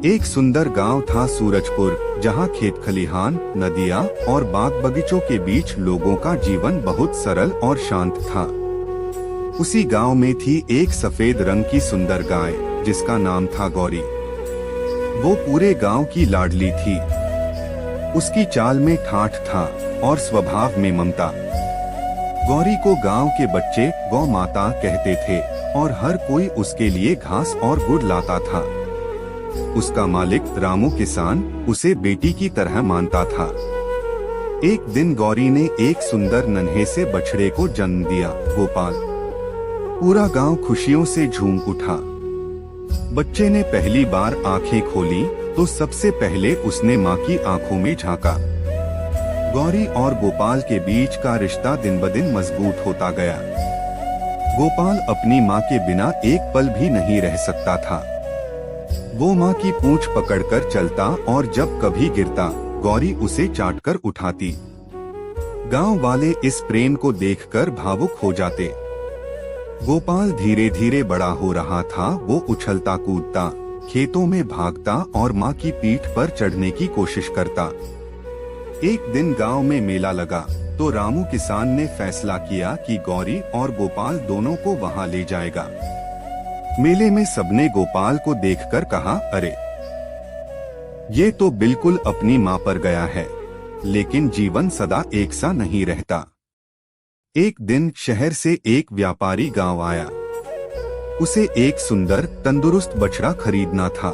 एक सुंदर गांव था सूरजपुर, जहां खेत खलिहान, नदियां और बाग बगीचों के बीच लोगों का जीवन बहुत सरल और शांत था। उसी गांव में थी एक सफेद रंग की सुंदर गाय, जिसका नाम था गौरी। वो पूरे गांव की लाडली थी। उसकी चाल में ठाठ था और स्वभाव में ममता। गौरी को गांव के बच्चे गौ माता कहते थे और हर कोई उसके लिए घास और गुड़ लाता था। उसका मालिक रामू किसान उसे बेटी की तरह मानता था। एक दिन गौरी ने एक सुंदर नन्हे से बछड़े को जन्म दिया, गोपाल। पूरा गांव खुशियों से झूम उठा। बच्चे ने पहली बार आंखें खोली तो सबसे पहले उसने माँ की आंखों में झांका। गौरी और गोपाल के बीच का रिश्ता दिन ब दिन मजबूत होता गया। गोपाल अपनी माँ के बिना एक पल भी नहीं रह सकता था। वो माँ की पूंछ पकड़कर चलता और जब कभी गिरता, गौरी उसे चाटकर उठाती। गांव वाले इस प्रेम को देखकर भावुक हो जाते। गोपाल धीरे धीरे बड़ा हो रहा था। वो उछलता कूदता, खेतों में भागता और माँ की पीठ पर चढ़ने की कोशिश करता। एक दिन गांव में मेला लगा तो रामू किसान ने फैसला किया कि गौरी और गोपाल दोनों को वहां ले जाएगा। मेले में सबने गोपाल को देखकर कहा, अरे ये तो बिल्कुल अपनी माँ पर गया है। लेकिन जीवन सदा एक सा नहीं रहता। एक दिन शहर से एक व्यापारी गांव आया। उसे एक सुंदर तंदुरुस्त बछड़ा खरीदना था।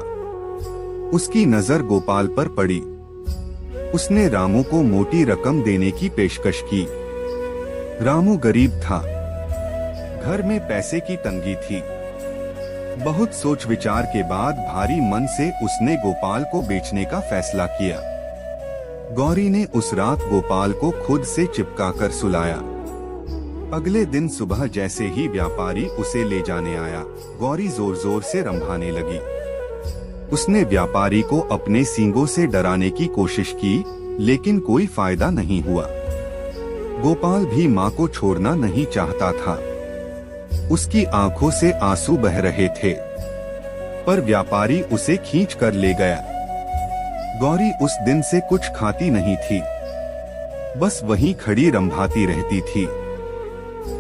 उसकी नजर गोपाल पर पड़ी। उसने रामू को मोटी रकम देने की पेशकश की। रामू गरीब था। घर में पैसे की तंगी थी। बहुत सोच विचार के बाद भारी मन से उसने गोपाल को बेचने का फैसला किया। गौरी ने उस रात गोपाल को खुद से चिपकाकर सुलाया। अगले दिन सुबह जैसे ही व्यापारी उसे ले जाने आया, गौरी जोर जोर से रंभाने लगी। उसने व्यापारी को अपने सींगों से डराने की कोशिश की, लेकिन कोई फायदा नहीं हुआ। गोपाल भी माँ को छोड़ना नहीं चाहता था। उसकी आंखों से आंसू बह रहे थे, पर व्यापारी उसे खींच कर ले गया। गौरी उस दिन से कुछ खाती नहीं थी, बस वहीं खड़ी रंभाती रहती थी।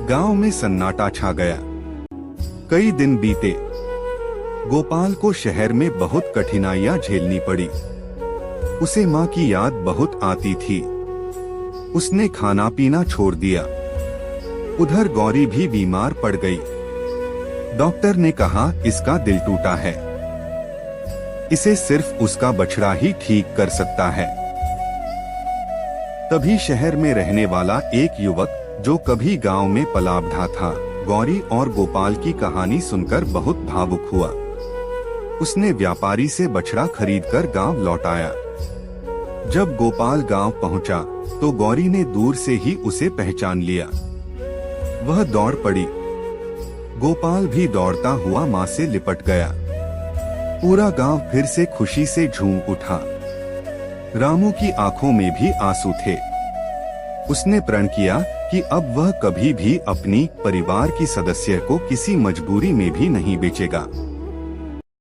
गांव में सन्नाटा छा गया। कई दिन बीते। गोपाल को शहर में बहुत कठिनाइयां झेलनी पड़ी। उसे माँ की याद बहुत आती थी। उसने खाना पीना छोड़ दिया। उधर गौरी भी बीमार पड़ गई। डॉक्टर ने कहा, इसका दिल टूटा है। इसे सिर्फ उसका बछड़ा ही ठीक कर सकता है। तभी शहर में रहने वाला एक युवक, जो कभी गांव में पला बढ़ा था, गौरी और गोपाल की कहानी सुनकर बहुत भावुक हुआ। उसने व्यापारी से बछड़ा खरीदकर गांव लौट आया। जब गोपाल गांव पहुंचा तो गौरी ने दूर से ही उसे पहचान लिया। वह दौड़ पड़ी। गोपाल भी दौड़ता हुआ माँ से लिपट गया। पूरा गांव फिर से खुशी से झूम उठा। रामू की आंखों में भी आंसू थे। उसने प्रण किया कि अब वह कभी भी अपनी परिवार की सदस्य को किसी मजबूरी में भी नहीं बेचेगा।